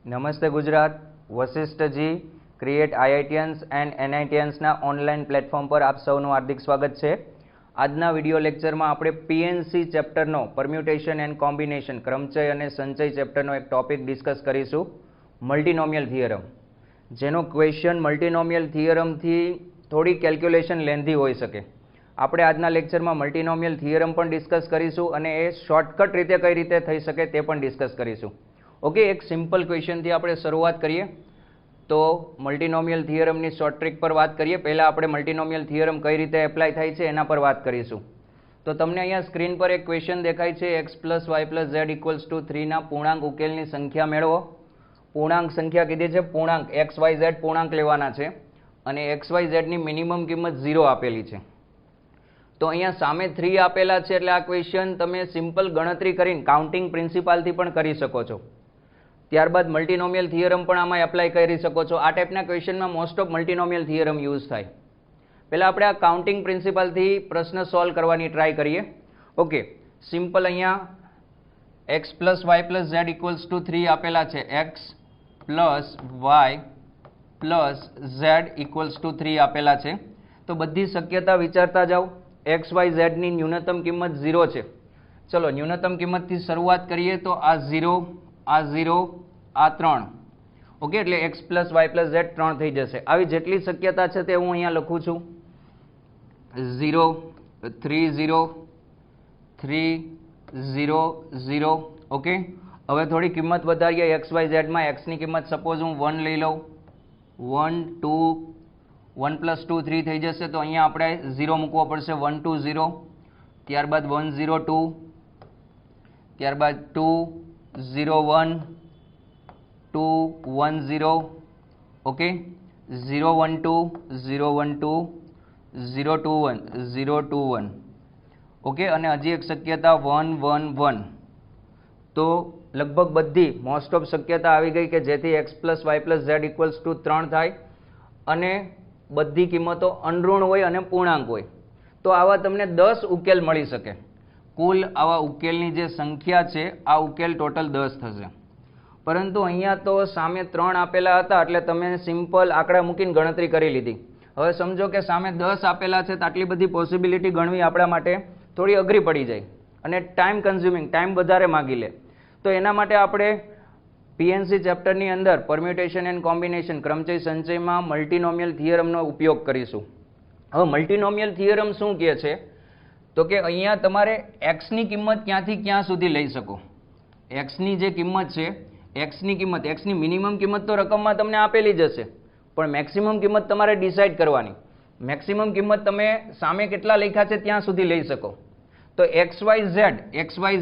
નમસ્તે ગુજરાત. વશિષ્ઠજી create IITians and એનઆઈટીયન્સના ઓનલાઈન પ્લેટફોર્મ પર આપ સૌનું હાર્દિક સ્વાગત છે. આજના વિડીયો લેક્ચરમાં આપણે પીએનસી ચેપ્ટરનો પરમ્યુટેશન એન્ડ કોમ્બિનેશન ક્રમચય અને સંચય ચેપ્ટરનો એક ટોપિક ડિસ્કસ કરીશું, મલ્ટીનોમિયલ થિયરમ, જેનો ક્વેશ્ચન મલ્ટીનોમિયલ થિયરમથી થોડી કેલ્ક્યુલેશન લેન્ધી હોઈ શકે. આપણે આજના લેક્ચરમાં મલ્ટીનોમિયલ થિયરમ પણ ડિસ્કસ કરીશું અને એ શોર્ટકટ રીતે કઈ રીતે થઈ શકે તે પણ ડિસ્કસ કરીશું. ઓકે, એક સિમ્પલ ક્વેશ્ચનથી આપણે શરૂઆત કરીએ. તો મલ્ટીનોમિયલ થિયરમની શોર્ટ ટ્રીક પર વાત કરીએ. પહેલાં આપણે મલ્ટીનોમિયલ થિયરમ કઈ રીતે એપ્લાય થાય છે એના પર વાત કરીશું. તો તમને અહીંયા સ્ક્રીન પર એક ક્વેશ્ચન દેખાય છે, x + y + z = 3 ના પૂર્ણાંક ઉકેલની સંખ્યા મેળવો. પૂર્ણાંક સંખ્યા કીધી છે, પૂર્ણાંક x y z પૂર્ણાંક લેવાના છે અને x y z ની મિનિમમ કિંમત 0 આપેલી છે. તો અહીંયા સામે 3 આપેલા છે એટલે આ ક્વેશ્ચન તમે સિમ્પલ ગણતરી કરીને કાઉન્ટિંગ પ્રિન્સિપાલથી પણ કરી શકો છો. ત્યારબાદ મલ્ટીનોમિયલ થિયરમ પણ આમાં એપ્લાય કરી શકો છો. આ ટાઈપના ક્વેશ્ચનમાં મોસ્ટ ઓફ મલ્ટીનોમિયલ થિયરમ યુઝ થાય. પહેલાં આપણે આ કાઉન્ટિંગ પ્રિન્સિપાલથી પ્રશ્ન સોલ્વ કરવાની ટ્રાય કરીએ. ઓકે, સિમ્પલ અહીંયા x + y + z = 3 આપેલા છે. x + y + z = 3 આપેલા છે. તો બધી શક્યતા વિચારતા જાઓ. x y z ની ન્યૂનતમ કિંમત 0 છે. ચલો ન્યૂનતમ કિંમતથી શરૂઆત કરીએ તો આ 0, આ 0, આ 3. ઓકે, એટલે x + y + z 3 થઈ જશે. આવી જેટલી શક્યતા છે તે હું અહીંયા લખું છું. 0 3 0 3 0 0. ઓકે, હવે થોડી કિંમત વધારીએ x y z માં. x ની કિંમત સપોઝ હું 1 લઈ લઉં. 1 2 1 + 2 3 થઈ જશે. તો અહીંયા આપણે 0 મૂકવો પડશે. 1 2 0, ત્યારબાદ 1 0 2, ત્યારબાદ 2 0 1 2 1 0. ઓકે, 0 1 2 0 1 2 0 2 1 0 2 1. ઓકે, અને હજી એક શક્યતા 1 1 1. તો લગભગ બધી મોસ્ટ ઓફ શક્યતા આવી ગઈ કે જેથી x + y + z = 3 થાય અને બધી કિંમતો અનઋણ હોય અને પૂર્ણાંક હોય. તો આવા તમને 10 ઉકેલ મળી શકે. કુલ આવા ઉકેલની જે સંખ્યા છે, આ ઉકેલ ટોટલ 10 થશે. પરંતુ અહીંયા તો સામે 3 આપેલા હતા એટલે તમે સિમ્પલ આંકડા મૂકીને ગણતરી કરી લીધી. હવે સમજો કે સામે 10 આપેલા છે તો આટલી બધી પોસિબિલિટી ગણવી આપણા માટે થોડી અઘરી પડી જાય અને ટાઈમ કન્ઝ્યુમિંગ, ટાઈમ વધારે માગી લે. તો એના માટે આપણે પીએનસી ચેપ્ટરની અંદર પરમ્યુટેશન એન્ડ કોમ્બિનેશન ક્રમચય સંચયમાં મલ્ટીનોમિયલ થિયરમનો ઉપયોગ કરીશું. હવે મલ્ટીનોમિયલ થિયરમ શું કહે છે તો કે અહીંયા તમારે x ની કિંમત ક્યાંથી ક્યાં સુધી લઈ શકો. x ની જે કિંમત છે, x ની કિંમત, x ની મિનિમમ કિંમત તો રકમમાં તમને આપેલી જ હશે, પણ મેક્સિમમ કિંમત તમારે ડિસાઇડ કરવાની. મેક્સિમમ કિંમત તમે સામે કેટલા લખ્યા છે ત્યાં સુધી લઈ શકો. તો x y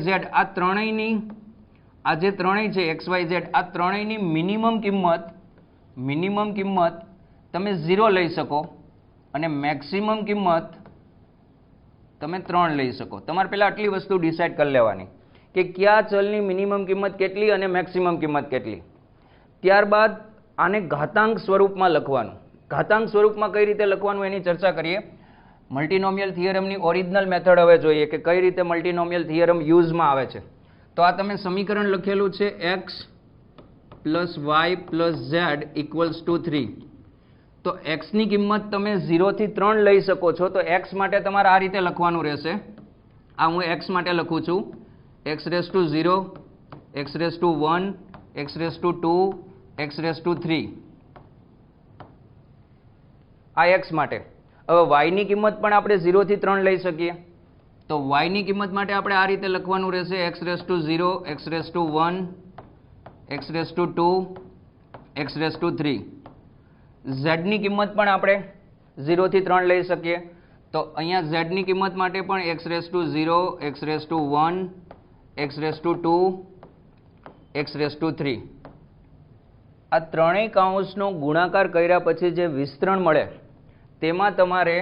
z આ ત્રણેયની, આ જે ત્રણેય છે x y z, આ ત્રણેયની મિનિમમ કિંમત તમે 0 લઈ શકો અને મેક્સિમમ કિંમત તમે 3 લઈ શકો. તમારે પહેલાં આટલી વસ્તુ ડિસાઇડ કરી લેવાની કે કયા ચલની મિનિમમ કિંમત કેટલી અને મેક્સિમમ કિંમત કેટલી. ત્યારબાદ આને ઘાતાંક સ્વરૂપમાં લખવાનું. ઘાતાંક સ્વરૂપમાં કઈ રીતે લખવાનું એની ચર્ચા કરીએ. મલ્ટીનોમિયલ થિયરમની ઓરિજિનલ મેથડ હવે જોઈએ કે કઈ રીતે મલ્ટીનોમિયલ થિયરમ યુઝમાં આવે છે. તો આ તમે સમીકરણ લખેલું છે x + y + z = 3. તો x ની કિંમત તમે 0 થી 3 લઈ શકો છો. તો x માટે તમારે આ રીતે લખવાનું રહેશે. આ હું x માટે લખું છું. x⁻0, x⁻1, x⁻2, x⁻3. આ x માટે. હવે y ની કિંમત પણ આપણે 0 થી 3 લઈ શકીએ. તો y ની કિંમત માટે આપણે આ રીતે લખવાનું રહેશે. x⁻0, x⁻1, x⁻2, x⁻3. z ની કિંમત પણ આપણે 0 થી 3 લઈ શકીએ. તો અહીંયા z ની કિંમત માટે પણ x⁻0, x⁻1, x⁻2, x⁻3. આ ત્રણેય કાઉન્સનો ગુણાકાર કર્યા પછી જે વિસ્તરણ મળે તેમાં તમારે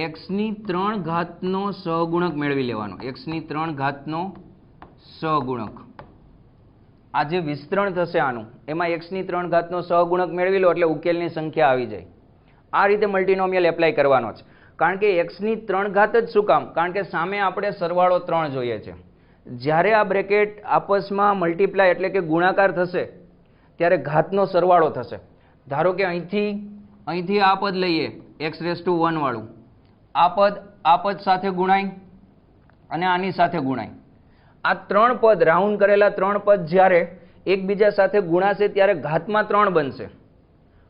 x ની 3 ઘાતનો સહગુણક મેળવી લેવાનો. x ની 3 ઘાતનો સહગુણક. આ જે વિસ્તરણ થશે આનું, એમાં x ની 3 ઘાતનો સહગુણક મેળવી લો એટલે ઉકેલની સંખ્યા આવી જાય. આ રીતે મલ્ટીનોમિયલ એપ્લાય કરવાનો છે. કારણ કે x ની 3 ઘાત જ શું કામ? કારણ કે સામે આપણે સરવાળો 3 જોઈએ છે. જ્યારે આ બ્રેકેટ આપસમાં મલ્ટીપ્લાય એટલે કે ગુણાકાર થશે ત્યારે ઘાતનો સરવાળો થશે. ધારો કે અહીંથી આ પદ લઈએ x⁻1 વાળું, આ પદ સાથે ગુણાય અને આની સાથે ગુણાય. આ ત્રણ પદ, રાઉન્ડ કરેલા ત્રણ પદ જ્યારે એકબીજા સાથે ગુણાશે ત્યારે ઘાતમાં 3 બનશે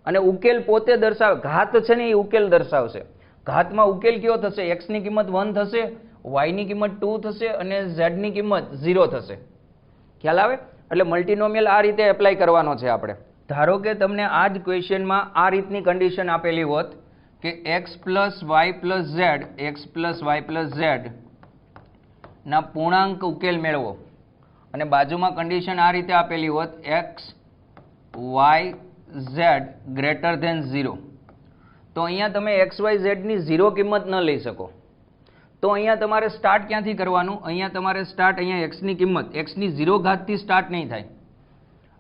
અને ઉકેલ પોતે દર્શાવે, ઘાત છે ને એ ઉકેલ દર્શાવશે. ઘાતમાં ઉકેલ કયો થશે? x ની કિંમત 1 થશે, y ની કિંમત 2 થશે અને z ની કિંમત 0 થશે. ખ્યાલ આવે? એટલે મલ્ટીનોમિયલ આ રીતે એપ્લાય કરવાનો છે આપણે. ધારો કે તમને આ જ ક્વેશ્ચનમાં આ રીતની કન્ડિશન આપેલી હોત કે x + y + z, x + y + z ના પૂર્ણાંક ઉકેલ મેળવો અને બાજુમાં કન્ડિશન આ રીતે આપેલી હોત x y z greater than 0, તો અહીંયા તમે x y z ની 0 કિંમત ન લઈ શકો. તો અહીંયા તમારે સ્ટાર્ટ ક્યાંથી કરવાનું? અહીંયા તમારે સ્ટાર્ટ, અહીંયા x ની કિંમત x ની 0 ઘાતથી સ્ટાર્ટ નહીં થાય.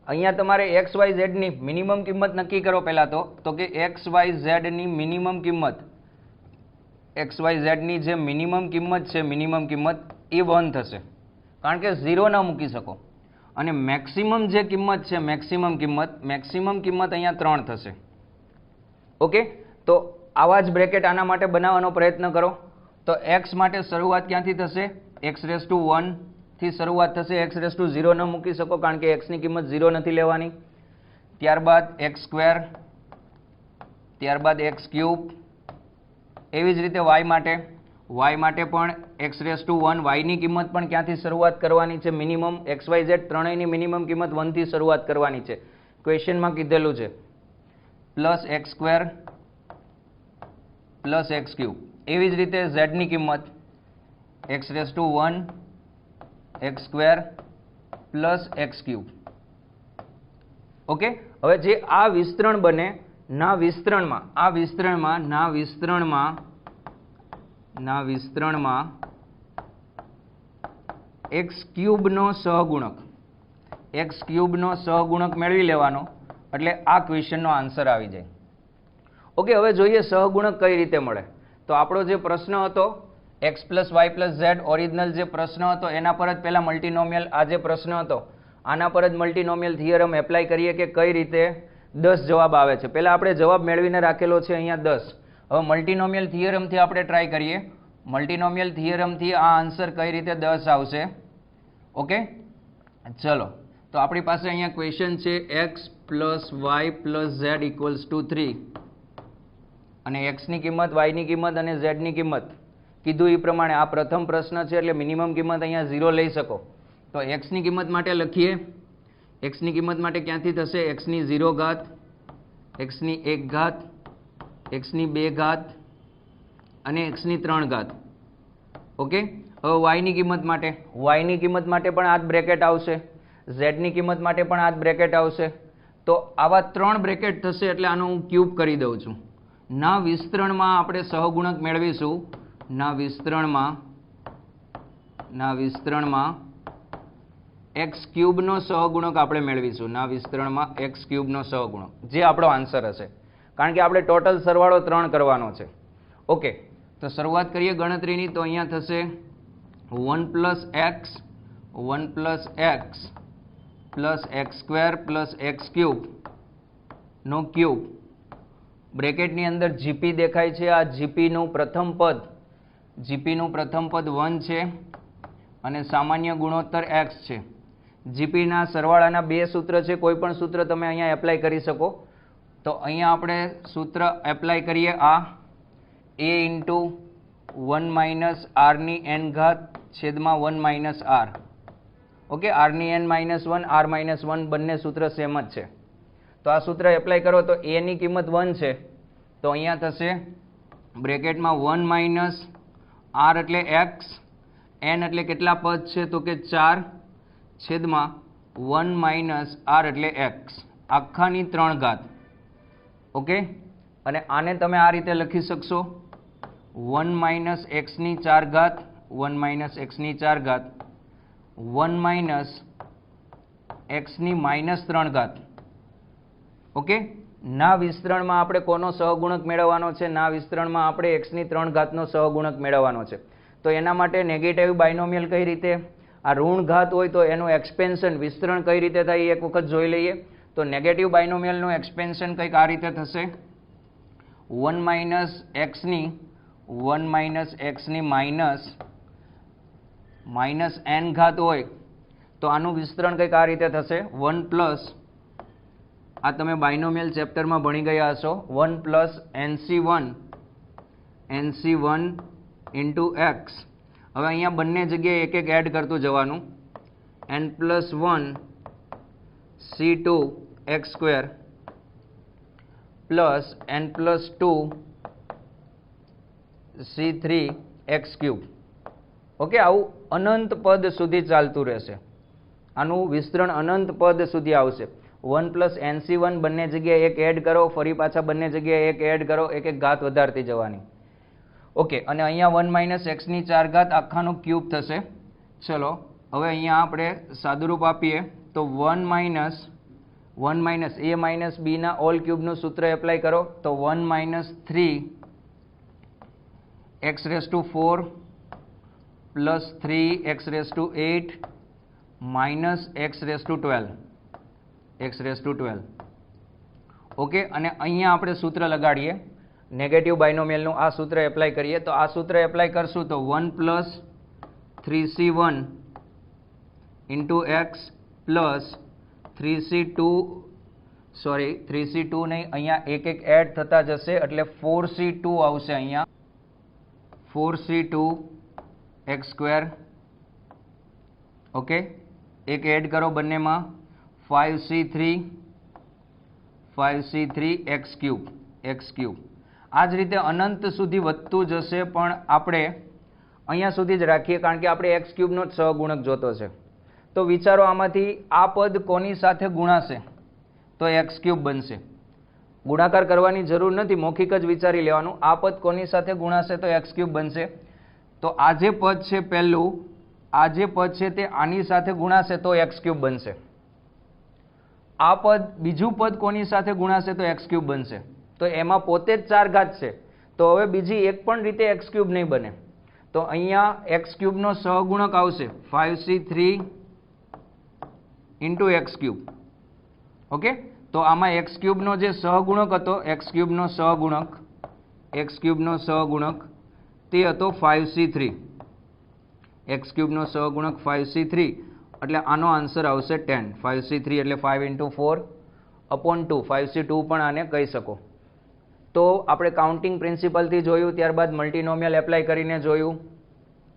અહીંયા તમારે x y z ની મિનિમમ કિંમત નક્કી કરો પહેલા તો કે x y z ની મિનિમમ કિંમત, x y z ની જે મિનિમમ કિંમત છે, મિનિમમ કિંમત એ 1 થશે કારણ કે 0 ન મૂકી શકો. અને મેક્સિમમ જે કિંમત છે, મેક્સિમમ કિંમત અહીંયા 3 થશે. ઓકે, તો આવા જ બ્રેકેટ આના માટે બનાવવાનો પ્રયત્ન કરો. તો x માટે શરૂઆત ક્યાંથી થશે? x⁻1 થી શરૂઆત થશે. x⁻0 ન મૂકી શકો કારણ કે x ની કિંમત 0 નથી લેવાની. ત્યારબાદ x², ત્યારબાદ x³. એવી જ રીતે y માટે પણ x⁻1, y ની કિંમત પણ ક્યાંથી શરૂઆત કરવાની છે? મિનિમમ. x y z ત્રણેયની મિનિમમ કિંમત 1 થી શરૂઆત કરવાની છે, ક્વેશ્ચનમાં કીધેલું છે. Plus x² plus x³. એવી જ રીતે z ની કિંમત x⁻1, x² plus x³. Okay, હવે જે આ વિસ્તરણ બને, ના વિસ્તરણમાં x³ નો સહગુણક મેળવી લેવાનો એટલે આ ક્વેશ્ચનનો આન્સર આવી જાય. ઓકે, હવે જોઈએ સહગુણક કઈ રીતે મળે. તો આપણો જે પ્રશ્ન હતો x + y + z, ઓરિજિનલ જે પ્રશ્ન હતો એના પર જ પહેલા મલ્ટીનોમિયલ, આ જે પ્રશ્ન હતો આના પર જ મલ્ટીનોમિયલ થિયરમ એપ્લાય કરીએ કે કઈ રીતે 10 જવાબ આવે છે. પહેલા આપણે જવાબ મેળવીને રાખેલો છે અહીંયા 10. હવે મલ્ટીનોમિયલ થિયરમથી આપણે ટ્રાય કરીએ. મલ્ટીનોમિયલ થિયરમથી આ આન્સર કઈ રીતે 10 આવશે. ઓકે, ચલો. તો આપણી પાસે અહીંયા ક્વેશ્ચન છે x + y + z = 3 અને x ની કિંમત, y ની કિંમત અને z ની કિંમત કીધું એ પ્રમાણે આ પ્રથમ પ્રશ્ન છે એટલે મિનિમમ કિંમત અહીંયા 0 લઈ શકો. તો x ની કિંમત માટે લખીએ. x ની કિંમત માટે ક્યાંથી થશે? x ની 0 ઘાત, x ની 1 ઘાત, x ની 2 ઘાત અને x ની 3 ઘાત. ઓકે, હવે y ની કિંમત માટે પણ આ જ બ્રેકેટ આવશે, z ની કિંમત માટે પણ આ જ બ્રેકેટ આવશે. તો આવા 3 બ્રેકેટ થશે એટલે આનો હું ક્યુબ કરી દઉં છું. ના વિસ્તરણમાં આપણે સહગુણક મેળવીશું. ના વિસ્તરણમાં x³ નો સહગુણક આપણે મેળવીશું. ના વિસ્તરણમાં x³ નો સહગુણક, જે આપણો આન્સર હશે કારણ કે આપણે ટોટલ સરવાળો 3 કરવાનો છે. ઓકે, તો શરૂઆત કરીએ ગણતરીની. તો અહીંયા થશે 1 + x + x² + x³ નો ક્યુબ. બ્રેકેટની અંદર જીપી દેખાય છે. આ જીપીનું પ્રથમ પદ 1 છે અને સામાન્ય ગુણોત્તર x છે. જીપીના સરવાળાના 2 સૂત્ર છે. કોઈ પણ સૂત્ર તમે અહીંયા એપ્લાય કરી શકો. તો અહીંયા આપણે સૂત્ર એપ્લાય કરીએ. આ a × 1 - r ની n ઘાત છેદમાં 1 - r. ઓકે, r ની n -1, r -1 બંને સૂત્ર સેમ જ છે. તો આ સૂત્ર એપ્લાય કરો તો a ની કિંમત 1 છે. તો અહીંયા થશે બ્રેકેટમાં 1 - r એટલે x, n એટલે કેટલા પદ છે? તો કે 4 છેદમાં 1 - r એટલે x આખાની 3 ઘાત. ઓકે, અને આને તમે આ રીતે લખી શકશો 1 - x ની 4 ઘાત, 1 - x ની 4 ઘાત, 1 - x ની -3 ઘાત. ઓકે, ના વિસ્તરણમાં આપણે કોનો સહગુણક મેળવવાનો છે? ના વિસ્તરણમાં આપણે x ની 3 ઘાતનો સહગુણક મેળવવાનો છે. તો એના માટે નેગેટિવ બાયનોમિયલ કઈ રીતે, આ ઋણ ઘાત હોય તો એનું એક્સપેન્શન, વિસ્તરણ કઈ રીતે થાય એ એક વખત જોઈ લઈએ. તો નેગેટિવ બાયનોમિયલનું એક્સપેન્શન કંઈક આ રીતે થશે, 1 માઇનસ એક્સની માઇનસ n ઘાત હોય તો આનું વિસ્તરણ કંઈક આ રીતે થશે, 1 પ્લસ, આ તમે બાયનોમિયલ ચેપ્ટરમાં ભણી ગયા હશો, 1 પ્લસ NC1 ઇન્ટુ એક્સ. હવે અહીંયા બંને જગ્યાએ એક એક એડ કરતું જવાનું, n plus 1 C2 x square plus n plus 2 C3 x cube. Okay, આવું અનંત પદ સુધી ચાલતું રહેશે. આનું વિસ્તરણ અનંત પદ સુધી આવશે. 1 પ્લસ NC1 બંને જગ્યાએ એક એડ કરો, ફરી પાછા બંને જગ્યાએ એક એડ કરો, એક એક ઘાત વધારતી જવાની. ઓકે, અને અહીંયા 1 માઇનસ એક્સની 4 ઘાત આખાનું ક્યુબ થશે. ચલો હવે અહીંયા આપણે સાદુરૂપ આપીએ તો 1 માઇનસ a માઇનસ b ના ઓલ ક્યુબનું સૂત્ર એપ્લાય કરો તો 1 minus 3 x raise to 4 plus 3 x raise to 8 minus x raise to 12. Okay, અને અહીંયા આપણે સૂત્ર લગાડીએ નેગેટિવ બાયનોમિયલનું. આ સૂત્ર એપ્લાય કરીએ તો આ સૂત્ર એપ્લાય કરશું તો 1 plus 3c1 into x plus 3c2 નહીં, અહીંયા એક એક એડ થતા જશે એટલે 4c2 આવશે. અહીંયા 4c2 એક્સ સ્ક્વેર. ઓકે, એક એડ કરો બંનેમાં, 5c3 એક્સ ક્યુબ. આ જ રીતે અનંત સુધી વધતું જશે, પણ આપણે અહીંયા સુધી જ રાખીએ કારણ કે આપણે એક્સ ક્યુબનો જ સહગુણક જોતો છે. તો વિચારો આમાંથી આ પદ કોની સાથે ગુણાશે તો એક્સ ક્યુબ બનશે. ગુણાકાર કરવાની જરૂર નથી, મૌખિક જ વિચારી લેવાનું. આ પદ કોની સાથે ગુણાશે તો એક્સ ક્યુબ બનશે. તો આ જે પદ છે પહેલું, આ જે પદ છે તે આની સાથે ગુણાશે તો એક્સ ક્યુબ બનશે. આ પદ બીજું પદ કોની સાથે ગુણાશે તો એક્સ ક્યુબ બનશે. તો એમાં પોતે જ 4 ઘાત છે, તો હવે બીજી એક પણ રીતે એક્સ ક્યુબ નહીં બને. તો અહીંયા એક્સ ક્યુબનો સહગુણક આવશે 5c3 into x cube. Okay, તો આમાં એક્સ ક્યુબનો જે સહગુણક હતો, એક્સ ક્યુબનો સહગુણક તે હતો 5c3. એક્સ ક્યુબનો સહગુણક 5c3 એટલે આનો આન્સર આવશે 10. 5c3 એટલે 5 ઇન્ટુ 4 અપોન 2. 5c2 પણ આને કહી શકો. તો આપણે કાઉન્ટિંગ પ્રિન્સિપલથી જોયું, ત્યારબાદ મલ્ટીનોમિયલ એપ્લાય કરીને જોયું.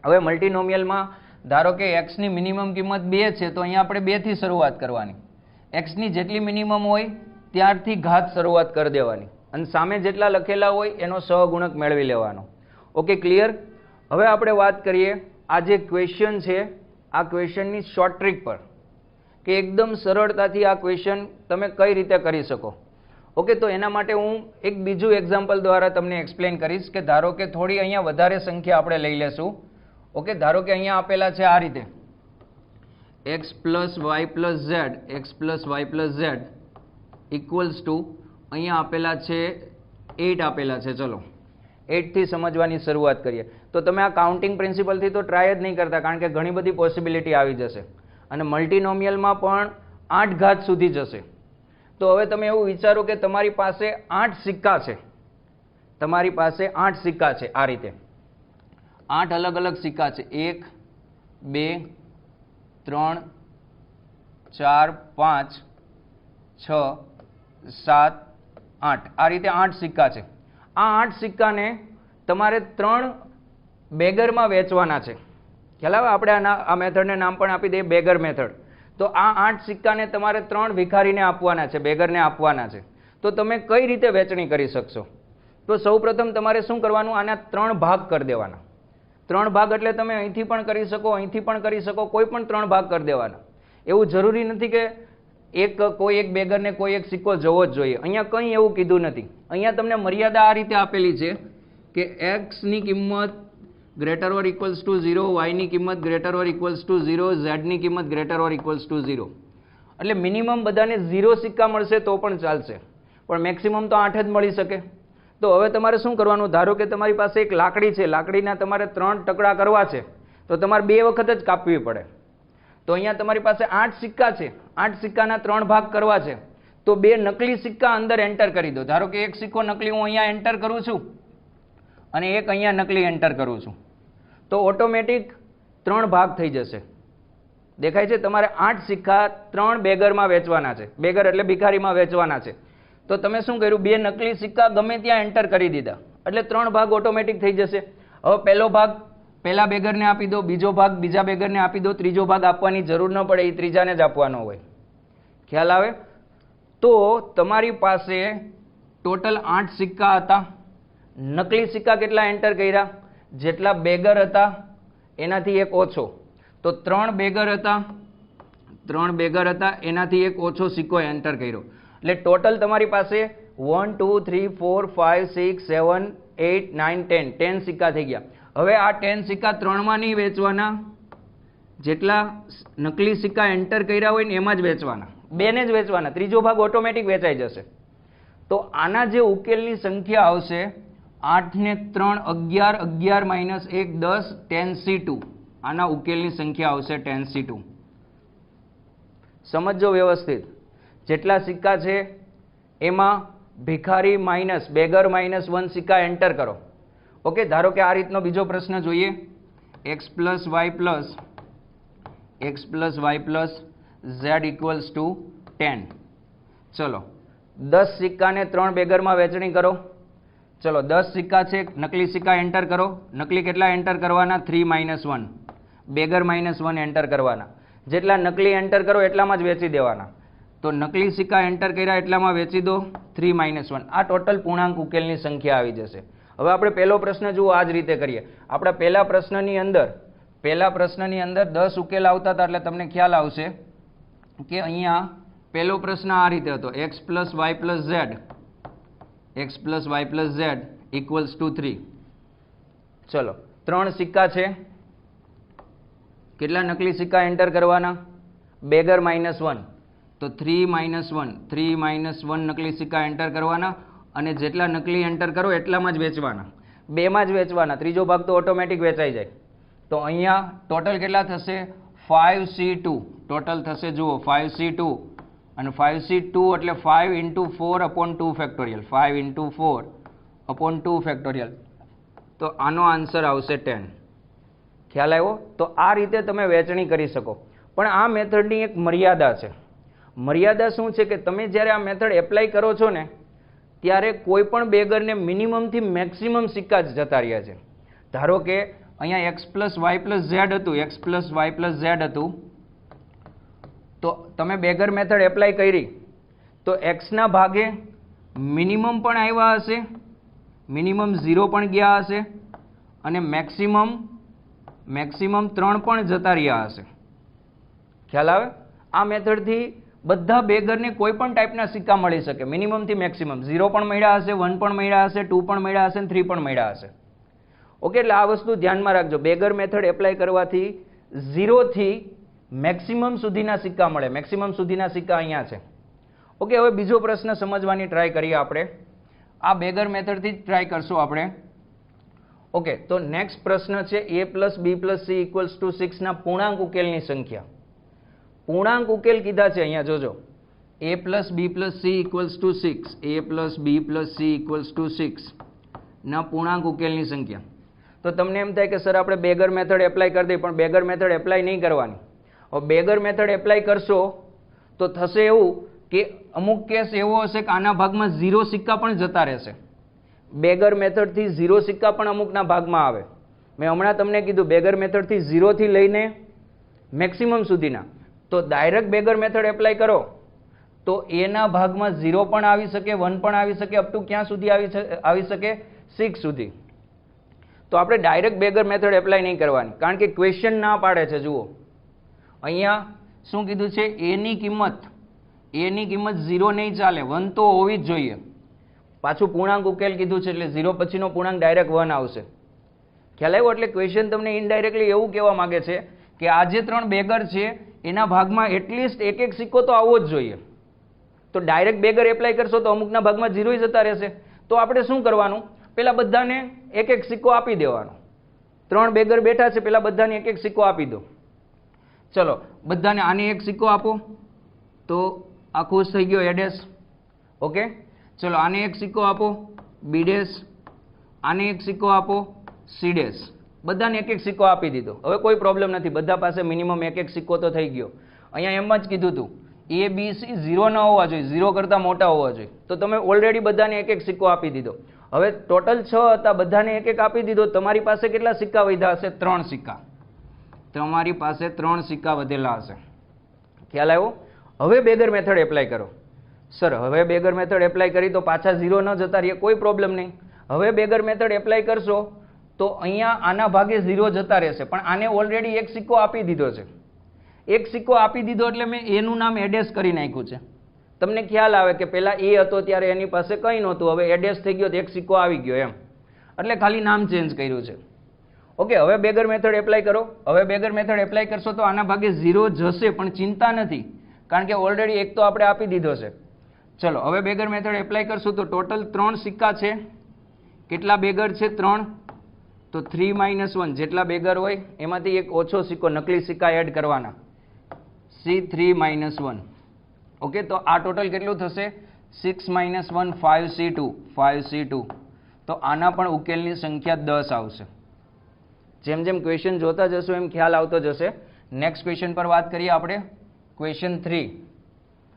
હવે મલ્ટીનોમિયલમાં ધારો કે એક્સની મિનિમમ કિંમત 2 છે તો અહીંયા આપણે 2 થી શરૂઆત કરવાની. એક્સની જેટલી મિનિમમ હોય ત્યારથી ઘાત શરૂઆત કરી દેવાની અને સામે જેટલા લખેલા હોય એનો સહગુણક મેળવી લેવાનો. Okay, clear? હવે આપણે વાત કરીએ આ જે ક્વેશ્ચન છે, આ ક્વેશ્ચનની શોર્ટ ટ્રીક પર, કે એકદમ સરળતાથી આ ક્વેશ્ચન તમે કઈ રીતે કરી શકો. ઓકે, તો એના માટે હું એક બીજું એક્ઝામ્પલ દ્વારા તમને એક્સપ્લેન કરીશ કે ધારો કે થોડી અહીંયા વધારે સંખ્યા આપણે લઈ લેશું. ઓકે, ધારો કે અહીંયા આપેલા છે આ રીતે x plus y plus z equals to, અહીંયા આપેલા છે 8 આપેલા છે. ચલો 8 થી સમજવાની શરૂઆત કરીએ. તો તમે આ કાઉન્ટિંગ પ્રિન્સિપલથી તો ટ્રાય જ નહીં કરતા કારણ કે ઘણી બધી પોસિબિલિટી આવી જશે અને મલ્ટીનોમિયલમાં પણ 8 ઘાત સુધી જશે. તો હવે તમે એવું વિચારો કે તમારી પાસે 8 સિક્કા છે, આ રીતે 8 અલગ અલગ સિક્કા છે. 1 2 3 4 5 6 7 8 આ રીતે 8 સિક્કા છે. આ 8 સિક્કાને તમારે 3 બેગરમાં વેચવાના છે. ખ્યાલ આવે? આપણે આ મેથડને નામ પણ આપી દઈએ બેગર મેથડ. તો આ 8 સિક્કાને તમારે 3 ભિખારીને આપવાના છે, બેગરને આપવાના છે. તો તમે કઈ રીતે વેચણી કરી શકશો? તો સૌપ્રથમ તમારે શું કરવાનું, આના 3 ભાગ કરી દેવાના. 3 ભાગ એટલે તમે અહીંથી પણ કરી શકો, અહીંથી પણ કરી શકો, કોઈ પણ 3 ભાગ કરી દેવાના. એવું જરૂરી નથી કે કોઈ એક બેગરને કોઈ એક સિક્કો જવો જ જોઈએ. અહીંયા કંઈ એવું કીધું નથી. અહીંયા તમને મર્યાદા આ રીતે આપેલી છે કે એક્સની કિંમત ગ્રેટર ઓર ઇક્વલ્સ ટુ 0, વાયની કિંમત ગ્રેટર ઓર ઇક્વલ્સ ટુ 0, ઝેડની કિંમત ગ્રેટર ઓર ઇક્વલ્સ ટુ 0. એટલે મિનિમમ બધાને 0 સિક્કા મળશે તો પણ ચાલશે, પણ મેક્સિમમ તો 8 જ મળી શકે. તો હવે તમારે શું કરવાનું, ધારો કે તમારી પાસે એક લાકડી છે, લાકડીના તમારે 3 ટુકડા કરવા છે તો તમારે 2 વખત જ કાપવી પડે. તો અહીંયા તમારી પાસે 8 સિક્કા છે, 8 સિક્કાના 3 ભાગ કરવા છે તો બે નકલી સિક્કા અંદર એન્ટર કરી દો. ધારો કે એક સિક્કો નકલી હું અહીંયા એન્ટર કરું છું અને એક અહીંયા નકલી એન્ટર કરું છું, તો ઓટોમેટિક 3 ભાગ થઈ જશે. દેખાય છે? તમારે 8 સિક્કા 3 બેગરમાં વેચવાના છે. બેગર એટલે ભિખારીમાં વેચવાના છે. તો તમે શું કર્યું? બે નકલી સિક્કા ગમે ત્યાં એન્ટર કરી દીધા, એટલે 3 ભાગ ઓટોમેટિક થઈ જશે. હવે પહેલો ભાગ પહેલા બેગરને આપી દો, બીજો ભાગ બીજા બેગરને આપી દો, ત્રીજો ભાગ આપવાની જરૂર ન પડે, એ ત્રીજાને જ આપવાનો હોય. ખ્યાલ આવે? તો તમારી પાસે ટોટલ 8 સિક્કા હતા. નકલી સિક્કા કેટલા એન્ટર કર્યા? જેટલા બેગર હતા એનાથી એક ઓછો. તો 3 બેગર હતા, 3 બેગર હતા, એનાથી એક ઓછો સિક્કો એન્ટર કર્યો. એટલે ટોટલ તમારી પાસે 1 2 3 4 5 6 7 8 9 10 10 સિક્કા થઈ ગયા. હવે આ 10 સિક્કા 3માં નહીં વેચવાના, જેટલા નકલી સિક્કા એન્ટર કર્યા હોય ને એમાં જ વેચવાના, બેને જ વેચવાના. ત્રીજો ભાગ ઓટોમેટિક વેચાઈ જશે. તો આના જે ઉકેલની સંખ્યા આવશે 8 ને 3 11, 11 માઇનસ 1 10, 10c2. આના ઉકેલની સંખ્યા આવશે 10c2. સમજો વ્યવસ્થિત. જેટલા સિક્કા છે એમાં ભિખારી માઇનસ બેગર માઇનસ 1 સિક્કા એન્ટર કરો. ઓકે, ધારો કે આ રીતનો બીજો પ્રશ્ન જોઈએ. x plus y plus z equals to 10. ચલો 10 સિક્કાને 3 બેગરમાં વહેંચણી કરો. ચલો 10 સિક્કા છે, નકલી સિક્કા એન્ટર કરો. નકલી કેટલા એન્ટર કરવાના? 3 માઇનસ 1. બેગર માઇનસ 1 એન્ટર કરવાના. જેટલા નકલી એન્ટર કરો એટલામાં જ વેચી દેવાના. તો નકલી સિક્કા એન્ટર કર્યા એટલામાં વેચી દો, 3 માઇનસ 1. આ ટોટલ પૂર્ણાંક ઉકેલની સંખ્યા આવી જશે. હવે આપણે પહેલો પ્રશ્ન જુઓ, આ જ રીતે કરીએ. આપણા પહેલા પ્રશ્નની અંદર 10 ઉકેલ આવતા હતા, એટલે તમને ખ્યાલ આવશે કે અહીંયા પહેલો પ્રશ્ન આ રીતે હતો, x plus y plus z equals to 3. ચલો 3 સિક્કા છે, કેટલા નકલી સિક્કા એન્ટર કરવાના? Beggar minus 1. તો 3 માઇનસ 1 નકલી સિક્કા એન્ટર કરવાના, અને જેટલા નકલી એન્ટર કરો એટલામાં જ વેચવાના, બેમાં જ વેચવાના. ત્રીજો ભાગ તો ઓટોમેટિક વેચાઈ જાય. તો અહીંયા ટોટલ કેટલા થશે? 5c2. ટોટલ થશે જુઓ 5c2, અને 5c2 એટલે 5 into 4 upon 2 factorial. 5 into 4 upon 2 factorial. તો આનો આન્સર આવશે 10. ખ્યાલ આવ્યો? તો આ રીતે તમે વહેંચણી કરી શકો. પણ આ મેથડની એક મર્યાદા છે. મર્યાદા શું છે કે તમે જ્યારે આ મેથડ એપ્લાય કરો છો ને, ત્યારે કોઈ પણ બેગરને મિનિમમથી મેક્સિમમ સિક્કા જ જતા રહ્યા છે. ધારો કે અહીંયા x plus y plus z હતું, તો તમે બેગર મેથડ એપ્લાય કરી તો એક્સના ભાગે મિનિમમ પણ આવ્યા હશે, મિનિમમ 0 પણ ગયા હશે, અને મેક્સિમમ 3 પણ જતા રહ્યા હશે. ખ્યાલ આવે? આ મેથડથી બધા બેગરને કોઈ પણ ટાઈપના સિક્કા મળી શકે, મિનિમમથી મેક્સિમમ. 0 પણ મળ્યા હશે, 1 પણ મળ્યા હશે, 2 પણ મળ્યા હશે, 3 પણ મળ્યા હશે. ઓકે, એટલે આ વસ્તુ ધ્યાનમાં રાખજો. બેગર મેથડ એપ્લાય કરવાથી 0 થી મેક્સિમમ સુધીના સિક્કા મળે. મેક્સિમમ સુધીના સિક્કા અહીંયા છે. ઓકે, હવે બીજો પ્રશ્ન સમજવાની ટ્રાય કરીએ આપણે. આ બેગર મેથડથી જ ટ્રાય કરશું આપણે. ઓકે, તો નેક્સ્ટ પ્રશ્ન છે a plus B plus c equals to 6 ના પૂર્ણાંક ઉકેલની સંખ્યા. પૂર્ણાંક ઉકેલ કીધા છે અહીંયા, જોજો. a plus B plus c equals to 6, a plus B plus c equals to 6 ના પૂર્ણાંક ઉકેલની સંખ્યા. તો તમને એમ થાય કે સર આપણે બેગર મેથડ એપ્લાય કરી દઈએ, પણ બેગર મેથડ એપ્લાય નહીં કરવાની. હવે બેગર મેથડ એપ્લાય કરશો તો થશે એવું કે અમુક કેસ એવો હશે કે આના ભાગમાં 0 સિક્કા પણ જતા રહેશે. બેગર મેથડથી 0 સિક્કા પણ અમુકના ભાગમાં આવે. મેં હમણાં તમને કીધું બેગર મેથડથી 0 થી લઈને મેક્સિમમ સુધીના. તો ડાયરેક્ટ બેગર મેથડ એપ્લાય કરો તો એના ભાગમાં 0 પણ આવી શકે, 1 પણ આવી શકે, અપ ટુ ક્યાં સુધી આવી શકે? 6 સુધી. તો આપણે ડાયરેક્ટ બેગર મેથડ એપ્લાય નહીં કરવાની, કારણ કે ક્વેશ્ચન ના પાડે છે. જુઓ અહીંયા શું કીધું છે? એની કિંમત 0 નહીં ચાલે, 1 તો હોવી જ જોઈએ. પાછું પૂર્ણાંક ઉકેલ કીધું છે, એટલે 0 પછીનો પૂર્ણાંક ડાયરેક્ટ 1 આવશે. ખ્યાલ આવ્યો? એટલે ક્વેશ્ચન તમને ઇનડાયરેક્ટલી એવું કહેવા માંગે છે કે આ જે 3 બેગર છે એના ભાગમાં એટલીસ્ટ એક સિક્કો તો આવવો જ જોઈએ. તો ડાયરેક્ટ બેગર એપ્લાય કરશો તો અમુકના ભાગમાં 0 જતા રહેશે. તો આપણે શું કરવાનું? પેલા બધાને એક સિક્કો આપી દેવાનો. 3 બેગર બેઠા છે, પેલા બધાને એક સિક્કો આપી દો. ચલો બધાને આને એક સિક્કો આપો, તો આ ખુશ થઈ ગયો. એડેસ ઓકે, ચલો આને એક સિક્કો આપો બી ડેશ, આને એક સિક્કો આપો સી ડેશ, બધાને એક એક સિક્કો આપી દીધો. હવે કોઈ પ્રોબ્લેમ નથી, બધા પાસે મિનિમમ એક એક સિક્કો તો થઈ ગયો. અહીંયા એમ જ કીધું હતું એ બી સી 0 ન હોવા જોઈએ, 0 કરતાં મોટા હોવા જોઈએ. તો તમે ઓલરેડી બધાને એક એક સિક્કો આપી દીધો. હવે ટોટલ 6 હતા, બધાને એક એક આપી દીધો. તમારી પાસે કેટલા સિક્કા વધ્યા હશે? 3 સિક્કા. તમારી પાસે 3 સિક્કા વધેલા હશે. ખ્યાલ આવ્યો? હવે બેગર મેથડ એપ્લાય કરો. સર હવે બેગર મેથડ એપ્લાય કરી તો પાછા 0 ન જતા રહીએ, કોઈ પ્રોબ્લેમ નહીં. હવે બેગર મેથડ એપ્લાય કરશો તો અહીંયા આના ભાગે 0 જતા રહેશે, પણ આને ઓલરેડી એક સિક્કો આપી દીધો છે. એક સિક્કો આપી દીધો એટલે મેં એનું નામ એડેસ કરી નાખ્યું છે. તમને ખ્યાલ આવે કે પહેલાં એ હતો ત્યારે એની પાસે કંઈ નહોતું, હવે એડેસ થઈ ગયો તો એક સિક્કો આવી ગયો એમ, એટલે ખાલી નામ ચેન્જ કર્યું છે. ઓકે, હવે બેગર મેથડ એપ્લાય કરો. હવે બેગર મેથડ એપ્લાય કરશો તો આના ભાગે 0 જશે, પણ ચિંતા નથી કારણ કે ઓલરેડી એક તો આપણે આપી દીધો છે. ચલો હવે બેગર મેથડ એપ્લાય કરશું તો ટોટલ 3 સિક્કા છે. કેટલા બેગર છે? 3. તો 3 - 1 જેટલા બેગર હોય એમાંથી એક ઓછો સિક્કો નકલી સિક્કા એડ કરવાના, C3 - 1. ઓકે, તો આ ટોટલ કેટલું થશે? 6 - 1 5C2, 5C2. તો આના પણ ઉકેલની સંખ્યા 10 આવશે. જેમ જેમ ક્વેશ્ચન જોતા જશો એમ ખ્યાલ આવતો જશે. નેક્સ્ટ ક્વેશ્ચન પર વાત કરીએ આપણે. ક્વેશ્ચન 3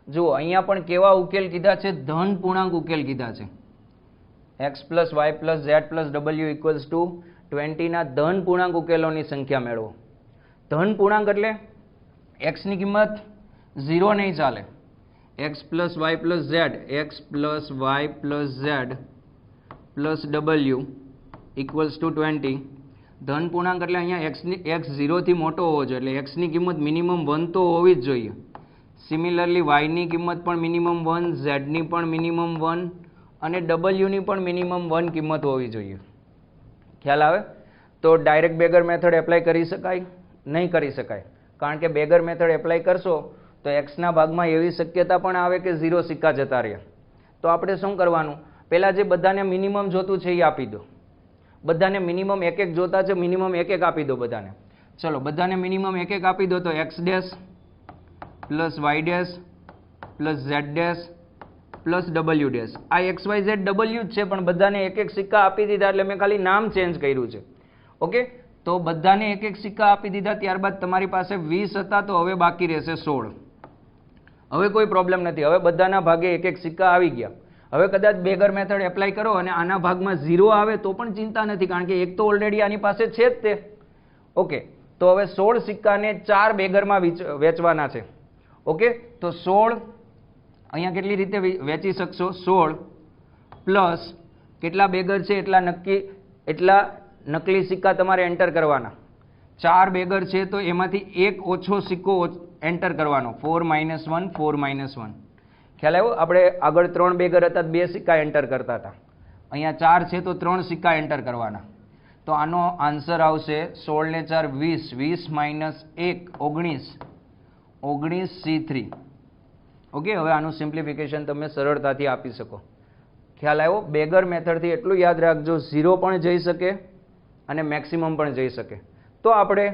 જુઓ, અહીંયા પણ કેવા ઉકેલ કીધા છે? ધન પૂર્ણાંક ઉકેલ કીધા છે. x + y + z + w = 20 ના ધન પૂર્ણાંક ઉકેલોની સંખ્યા મેળવો. ધન પૂર્ણાંક એટલે x ની કિંમત 0 નહીં ચાલે. x + y + z, x + y + z + w = 20. ધન પૂર્ણાંક એટલે અહીંયા x 0 થી મોટો હોવો જોઈએ, એટલે x ની કિંમત મિનિમમ 1 તો હોવી જ જોઈએ. સિમિલરલી y ની કિંમત પણ મિનિમમ 1, z ની પણ મિનિમમ 1 અને w ની પણ મિનિમમ 1 કિંમત હોવી જોઈએ. ખ્યાલ આવે? તો ડાયરેક્ટ બેગર મેથડ એપ્લાય કરી શકાય? નહીં કરી શકાય, કારણ કે બેગર મેથડ એપ્લાય કરશો તો એક્સના ભાગમાં એવી શક્યતા પણ આવે કે 0 સિક્કા જતા રહે. તો આપણે શું કરવાનું? પહેલાં જે બધાને મિનિમમ જોતું છે એ આપી દો. બધાને મિનિમમ એક એક જોતા છે, મિનિમમ એક એક આપી દો બધાને. ચલો બધાને મિનિમમ એક એક આપી દો તો x dash plus y dash plus z dash plus w dash. આ x y z w જ છે, પણ બધાને એક એક સિક્કા આપી દીધા એટલે મેં ખાલી નામ ચેન્જ કર્યું છે. ઓકે, તો બધાને એક એક સિક્કા આપી દીધા. ત્યારબાદ તમારી પાસે 20 હતા, તો હવે બાકી રહેશે 16. હવે કોઈ પ્રોબ્લેમ નથી, હવે બધાના ભાગે એક એક સિક્કા આવી ગયા. હવે કદાચ બેગર મેથડ એપ્લાય કરો અને આના ભાગમાં 0 આવે તો પણ ચિંતા નથી, કારણ કે એક તો ઓલરેડી આની પાસે છે જ તે. ઓકે, તો હવે 16 સિક્કાને 4 બેગરમાં વેચવાના છે. ઓકે, તો 16 અહીંયા કેટલી રીતે વેચી શકશો? 16 પ્લસ કેટલા બેગર છે એટલા નકલી સિક્કા તમારે એન્ટર કરવાના. 4 બેગર છે તો એમાંથી એક ઓછો સિક્કો એન્ટર કરવાનો. 4 - 1, 4 - 1. ખ્યાલ આવ્યો? આપણે આગળ 3 બેગર હતા, 2 સિક્કા એન્ટર કરતા હતા. અહીંયા 4 છે તો 3 સિક્કા એન્ટર કરવાના. તો આનો આન્સર આવશે 16 ને 4 20, 20 - 1 19, 19 C3. ઓકે, હવે આનું સિમ્પ્લિફિકેશન તમે સરળતાથી આપી શકો. ખ્યાલ આવ્યો? બેગર મેથડથી એટલું યાદ રાખજો, 0 પણ જઈ શકે અને મેક્સિમમ પણ જઈ શકે. તો આપણે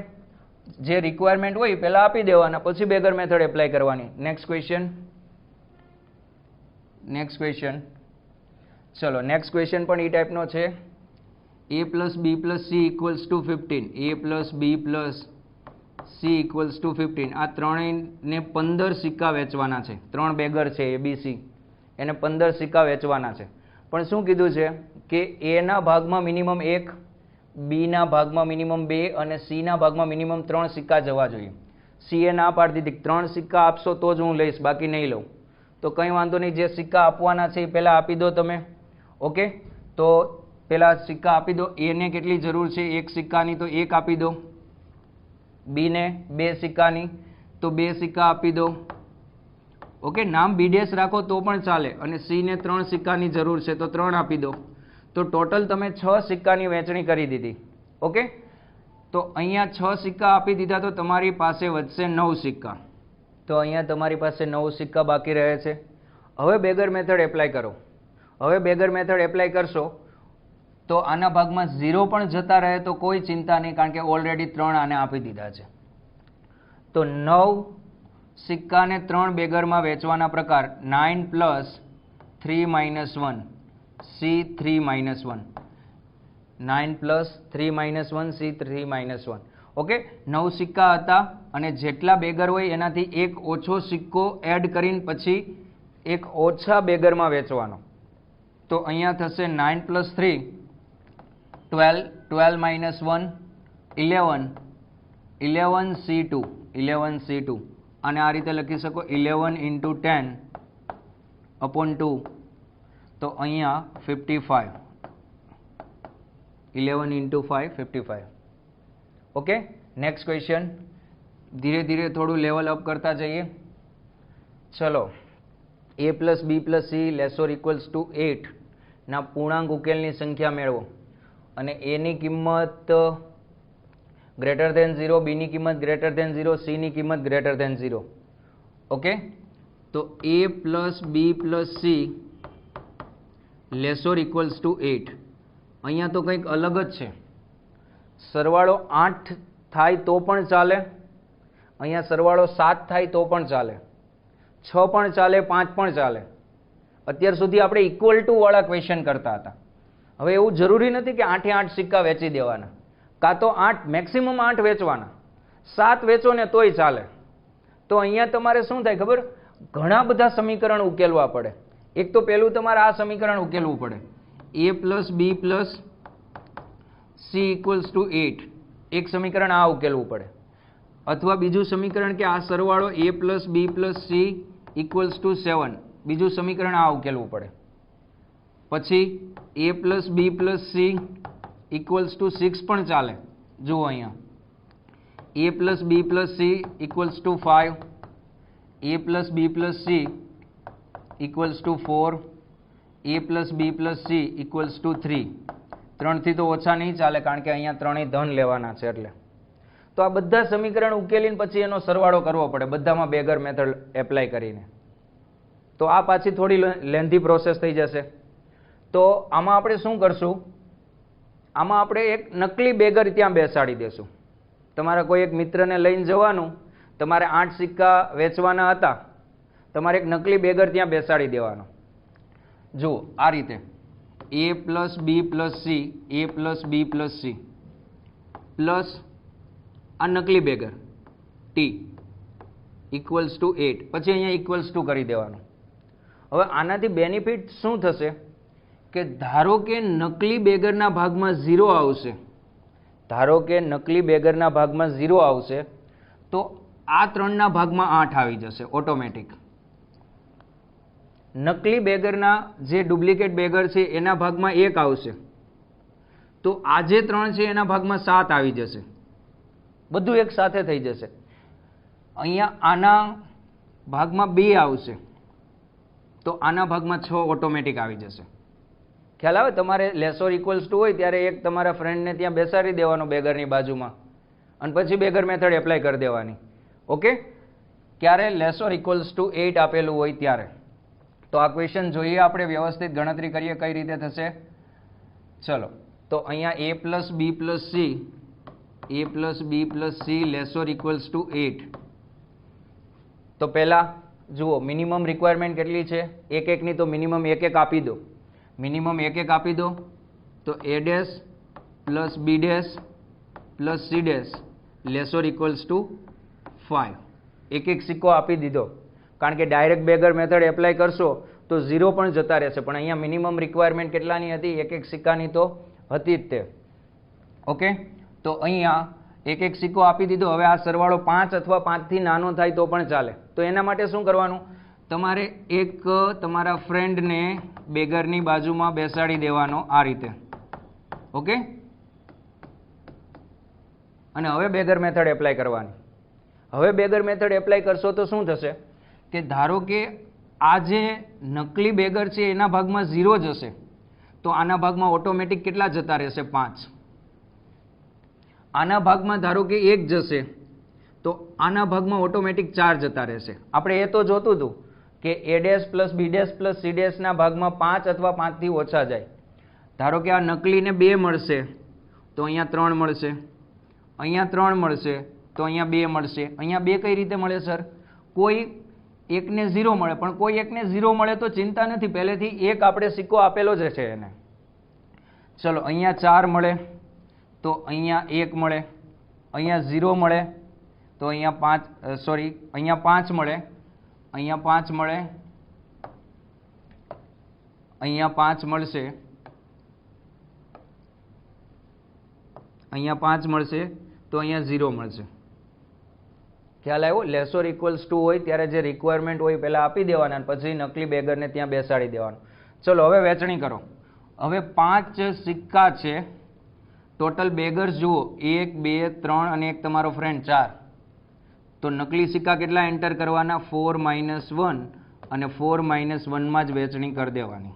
જે રિક્વાયરમેન્ટ હોય પહેલાં આપી દેવાના, પછી બેગર મેથડ એપ્લાય કરવાની. Next question. ચલો નેક્સ્ટ ક્વેશ્ચન પણ એ ટાઈપનો છે. a + b + c = 15, a + b + c = 15. આ ત્રણેયને 15 સિક્કા વેચવાના છે. 3 બેગર છે abc, એને 15 સિક્કા વેચવાના છે. પણ શું કીધું છે કે a ના ભાગમાં મિનિમમ 1, b ના ભાગમાં મિનિમમ 2 અને c ના ભાગમાં મિનિમમ 3 સિક્કા જવા જોઈએ. c એ ના પાડી દીધી, 3 સિક્કા આપશો તો જ હું લઈશ, બાકી નહીં લઉં. તો કંઈ વાંધો નહીં, જે સિક્કા આપવાના છે એ પહેલાં આપી દો તમે. ઓકે, તો પહેલાં સિક્કા આપી દો. a ને કેટલી જરૂર છે? 1 સિક્કાની, તો 1 આપી દો. b ને 2 સિક્કાની, તો 2 સિક્કા આપી દો. ઓકે, નામ b ડેશ રાખો તો પણ ચાલે. અને c ને 3 સિક્કાની જરૂર છે તો 3 આપી દો. તો ટોટલ તમે 6 સિક્કાની વહેંચણી કરી દીધી. ઓકે, તો અહીંયા 6 સિક્કા આપી દીધા, તો તમારી પાસે વધશે 9 સિક્કા. તો અહીંયા તમારી પાસે 9 સિક્કા બાકી રહે છે. હવે બેગર મેથડ એપ્લાય કરો. હવે બેગર મેથડ એપ્લાય કરશો તો આના ભાગમાં 0 પણ જતા રહે તો કોઈ ચિંતા નહીં, કારણ કે ઓલરેડી 3 આને આપી દીધા છે. તો 9 સિક્કાને 3 બેગરમાં વેચવાના પ્રકાર 9 + 3 minus 1 C 3 minus 1, 9 plus 3 minus 1 C 3 minus 1. Okay, 9 સિક્કા હતા અને જેટલા બેગર હોય એનાથી એક ઓછો સિક્કો એડ કરીને પછી એક ઓછા બેગરમાં વેચવાનો. તો અહીંયા થશે 9 plus 3 12, 12 minus 1 11, 11 C2, 11 C2 અને આ રીતે લખી શકો 11 into 10 upon 2, તો અહીંયા 55, 11 into 5 55. Okay, next question. ધીરે ધીરે થોડું લેવલ અપ કરતા જઈએ. ચલો, a plus B plus C less or equals to 8 ના પૂર્ણાંક ઉકેલની સંખ્યા મેળવો અને a ની કિંમત ગ્રેટર ધેન 0, b ની કિંમત ગ્રેટર ધેન 0, c ની કિંમત ગ્રેટર ધેન 0. ઓકે, તો a plus B plus C less or equals to 8. અહીંયા તો કંઈક અલગ જ છે. સરવાળો 8 થાય તો પણ ચાલે, અહીંયા સરવાળો 7 થાય તો પણ ચાલે, 6 પણ ચાલે, 5 પણ ચાલે. અત્યાર સુધી આપણે ઇક્વલ ટુ વાળા ક્વેશ્ચન કરતા હતા. હવે એવું જરૂરી નથી કે 8 8 સિક્કા વેચી દેવાના, કાં તો 8 મેક્સિમમ 8 વેચવાના, 7 વેચો ને તોય ચાલે. તો અહીંયા તમારે શું થાય ખબર, ઘણા બધા સમીકરણ ઉકેલવા પડે. એક તો પહેલું તમારે આ સમીકરણ ઉકેલવું પડે, a plus B plus c equals to 8. એક સમીકરણ આ ઉકેલવું પડે, અથવા બીજું સમીકરણ કે આ સરવાળો a plus B plus c equals to 7, બીજું સમીકરણ આ ઉકેલવું પડે. પછી a plus B plus c equals to 6 પણ ચાલે. જુઓ અહીંયા a plus B plus c equals to 5, a plus B plus c equals to 4, a plus B plus c equals to 3. 3 થી તો ઓછા નહીં ચાલે, કારણ કે અહીંયા 3 ધન લેવાના છે એટલે. તો આ બધા સમીકરણ ઉકેલીને પછી એનો સરવાળો કરવો પડે બધામાં બેગર મેથડ એપ્લાય કરીને. તો આ પાછી થોડી લેન્ધી પ્રોસેસ થઈ જશે. તો આમાં આપણે શું કરશું, આમાં આપણે એક નકલી બેગર ત્યાં બેસાડી દેશું. તમારા કોઈ એક મિત્રને લઈને જવાનું, તમારે 8 સિક્કા વેચવાના હતા, તમારે એક નકલી બેગર ત્યાં બેસાડી દેવાનો. જુઓ આ રીતે a plus B plus C, a plus B plus c plus આ નકલી બેગર t ઇક્વલ્સ ટુ 8, પછી અહીંયા ઇક્વલ્સ ટુ કરી દેવાનું. હવે આનાથી બેનિફિટ શું થશે કે ધારો કે નકલી બેગરના ભાગમાં 0 આવશે, ધારો કે નકલી બેગરના ભાગમાં 0 આવશે, તો આ 3ના ભાગમાં 8 આવી જશે ઓટોમેટિક. નકલી બેગરના જે ડુપ્લિકેટ બેગર છે એના ભાગમાં 1 આવશે, તો આ જે 3 છે એના ભાગમાં 7 આવી જશે, બધું એક સાથે થઈ જશે. અહીંયા આના ભાગમાં 2 આવશે, તો આના ભાગમાં 6 ઓટોમેટિક આવી જશે. ખ્યાલ આવે? તમારે લેસોર ઇક્વલ્સ ટુ હોય ત્યારે એક તમારા ફ્રેન્ડને ત્યાં બેસાડી દેવાનો બેગરની બાજુમાં, અને પછી બેગર મેથડ એપ્લાય કરી દેવાની. ઓકે, ક્યારે લેસોર ઇક્વલ્સ ટુ 8 આપેલું હોય ત્યારે. તો આ ક્વેશ્ચન જોઈએ આપણે, વ્યવસ્થિત ગણતરી કરીએ કઈ રીતે થશે. ચલો, તો અહીંયા a plus B plus C, a plus B plus C less or equals to 8. તો પહેલા જુઓ મિનિમમ રિક્વાયરમેન્ટ કેટલી છે, એક એકની, તો મિનિમમ એક એક આપી દો. મિનિમમ એક એક આપી દો, તો a dash plus B dash plus C dash less or equals to 5. એક એક સિક્કો આપી દીધો, કારણ કે ડાયરેક્ટ બેગર મેથડ એપ્લાય કરશો તો 0 પણ જતા રહેશે. પણ અહીંયા મિનિમમ રિક્વાયરમેન્ટ કેટલાની હતી, એક એક સિક્કાની તો હતી જ તે. ઓકે, તો અહીંયા એક એક સિક્કો આપી દીધો. હવે આ સરવાળો 5 અથવા 5 થી નાનો થાય તો પણ ચાલે. તો એના માટે શું કરવાનું, તમારે એક તમારા ફ્રેન્ડને બેગરની બાજુમાં બેસાડી દેવાનો આ રીતે. ઓકે, અને હવે બેગર મેથડ એપ્લાય કરવાની. હવે બેગર મેથડ એપ્લાય કરશો તો શું થશે કે ધારો કે આ જે નકલી બેગર છે એના ભાગમાં 0 જશે, તો આના ભાગમાં ઓટોમેટિક કેટલા જતા રહેશે, 5. આના ભાગમાં ધારો કે 1 જશે, તો આના ભાગમાં ઓટોમેટિક 4 જતા રહેશે. આપણે એ તો જોતું હતું કે a dash plus B dash plus C ડેશના ભાગમાં 5 અથવા 5 થી ઓછા જાય. ધારો કે આ નકલીને 2 મળશે, તો અહીંયા 3 મળશે, અહીંયા 3 મળશે, તો અહીંયા 2 મળશે. અહીંયા 2 કઈ રીતે મળે સર, કોઈ એકને 0 મળે, પણ કોઈ એકને 0 મળે તો ચિંતા નથી, પહેલેથી એક આપણે સિક્કો આપેલો જ છે એને. ચલો અહીંયા 4 મળે તો અહીંયા 1 મળે, અહીંયા 0 મળે તો અહીંયા 5, સોરી અહીંયા 5 મળે, અહીંયા 5 મળે, અહીંયા 5 મળશે, અહીંયા 5 મળશે તો અહીંયા 0 મળશે. ખ્યાલ આવ્યો? લેસ ઓર ઇક્વલ્સ ટુ હોય ત્યારે જે રિક્વાયરમેન્ટ હોય પહેલાં આપી દેવાના, પછી નકલી બેગરને ત્યાં બેસાડી દેવાનું. ચલો હવે વેચણી કરો. હવે 5 સિક્કા છે, ટોટલ બેગર્સ જુઓ 1 2 3 અને એક તમારો ફ્રેન્ડ 4. તો નકલી સિક્કા કેટલા એન્ટર કરવાના? 4 - 1 અને 4 - 1 માં જ વેચણી કરી દેવાની.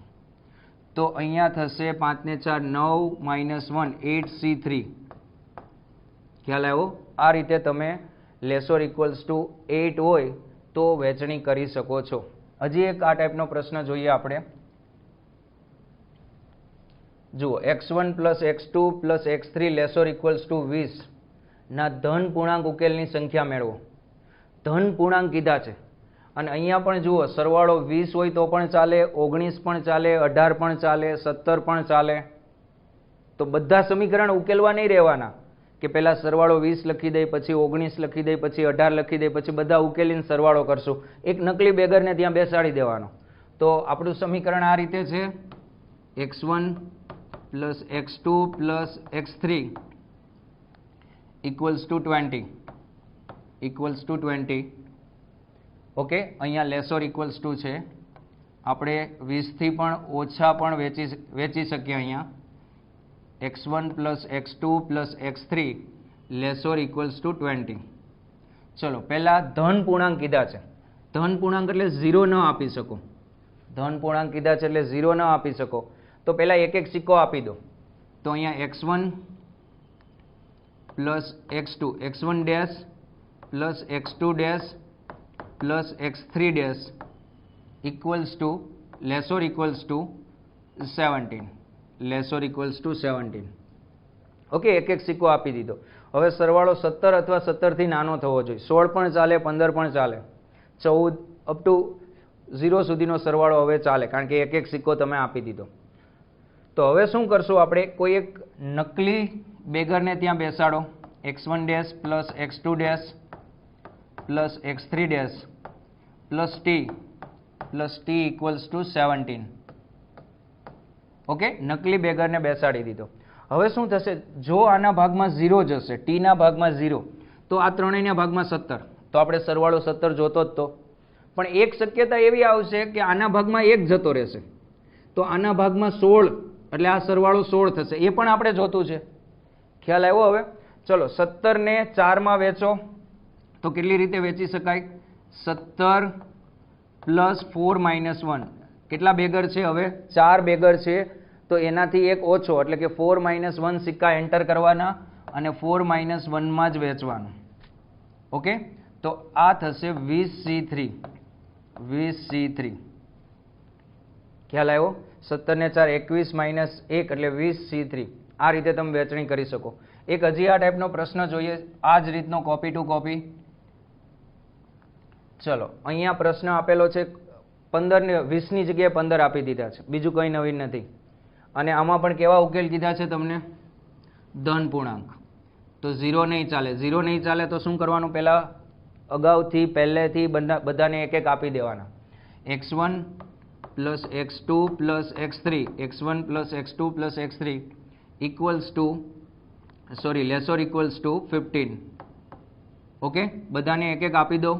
તો અહીંયા થશે 5 ને 4 9 - 1 8C3. ખ્યાલ આવ્યો? આ રીતે તમે લેસ ઓર ઇક્વલ્સ ટુ 8 હોય તો વેચણી કરી શકો છો. હજી એક આ ટાઈપનો પ્રશ્ન જોઈએ આપણે. જુઓ x1 + x2 + x3 less or equals to 20 ના ધન પૂર્ણાંક ઉકેલની સંખ્યા મેળવો. ધન પૂર્ણાંક કીધા છે અને અહીંયા પણ જુઓ સરવાળો 20 હોય તો પણ ચાલે, 19 પણ ચાલે, 18 પણ ચાલે, 17 પણ ચાલે. તો બધા સમીકરણ ઉકેલવા નહીં રહેવાના કે પહેલા સરવાળો 20 લખી દઈ, પછી 19 લખી દઈ, પછી 18 લખી દઈ, પછી બધા ઉકેલીને સરવાળો કરશું. એક નકલી બેગરને ત્યાં બેસાડી દેવાનો. તો આપણું સમીકરણ આ રીતે છે, x1 + x2 + x3 = 20. ઓકે, અહીંયા લેસ ઓર ઇક્વલ્સ ટુ છે, આપણે 20 થી પણ ઓછા પણ વેચી શકીએ. અહીંયા x1 + x2 + x3 less or equals to 20. ચલો પહેલા ધન પૂર્ણાંક કીધા છે. ધન પૂર્ણાંક એટલે 0 ન આપી શકો. ધન પૂર્ણાંક કીધા છે એટલે 0 ન આપી શકો. તો પહેલા એક એક સિક્કો આપી દો. તો અહીંયા x1 + x2, x1 dash + x2 dash + x3 dash equals to less or equals to 17. Less or equals to 17. Okay, એક એક સિક્કો આપી દીધો. હવે સરવાળો 17 અથવા 17 થી નાનો થવો જોઈએ. 16 પણ ચાલે, 15 પણ ચાલે, 14 અપ ટુ 0 સુધીનો સરવાળો હવે ચાલે, કારણ કે એક એક સિક્કો તમે આપી દીધો. તો હવે શું કરશું આપણે? કોઈ એક નકલી બેગરને ત્યાં બેસાડો. x1 dash + x2 dash + x3 dash + t equals to 17. Okay, નકલી બેગરને બેસાડી દીધો. હવે શું થશે? જો આના ભાગમાં 0 જશે, t ના ભાગમાં 0, તો આ ત્રણેયના ભાગમાં 17, તો આપણે સરવાળો 17 જોતો જ તો. પણ એક શક્યતા એવી આવશે કે આના ભાગમાં 1 જતો રહેશે, તો આના ભાગમાં 16, એટલે આ સરવાળો 16 થશે. એ પણ આપણે જોતું છે. ખ્યાલ આવ્યો? હવે ચલો 17 ને 4 માં વેચો તો કેટલી રીતે વેચી શકાય? 17 + 4 - 1. કેટલા બેગર છે? હવે 4 બેગર છે, તો એનાથી એક ઓછો, એટલે કે 4 - 1 સિક્કા એન્ટર કરવાના અને 4 - 1 માં જ વેચવાનું. ઓકે, તો આ થશે 20C3. 20C3. ખ્યાલ આવ્યો? 17 ને 4 21 - 1 એટલે 20C3. આ રીતે તમે વેચણી કરી શકો. એક હજી આ ટાઈપનો પ્રશ્ન જોઈએ, આ જ રીતનો કોપી ટુ કોપી. ચલો અહીંયા પ્રશ્ન આપેલો છે, 15 ને 20 ની જગ્યાએ 15 આપી દીધા છે, બીજું કંઈ નવીન નથી. અને આમાં પણ કેવા ઉકેલ કીધા છે તમને? ધન પૂર્ણાંક. તો 0 નહીં ચાલે. 0 નહીં ચાલે તો શું કરવાનું? પહેલાં અગાઉથી પહેલેથી બધાને એક એક આપી દેવાના. x1 + x2 + x3, x1 + x2 + x3 equals to, sorry, less or equals to 15. Okay, બધાને એક એક આપી દો.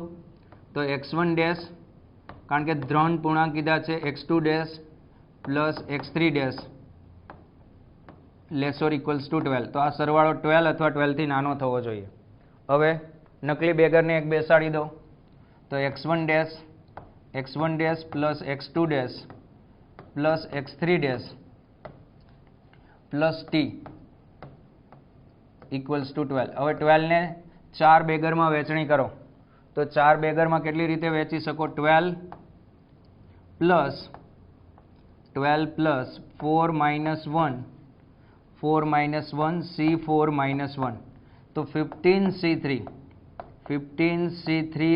તો x1 ડેશ, કારણ કે ધન પૂર્ણાંક કીધા છે, x2 dash + x3 dash less or equals to 12. તો આ સરવાળો 12 અથવા 12 થી નાનો થવો જોઈએ. હવે નકલી બેગરને એક બેસાડી દો. તો x1 dash + x2 dash + x3 dash + t equals to 12. હવે 12 ને 4 બેગરમાં વેચણી કરો. તો 4 બેગરમાં કેટલી રીતે વેચી શકો? 12 + 4 - 1, 4 - 1 C4 - 1, તો 15C3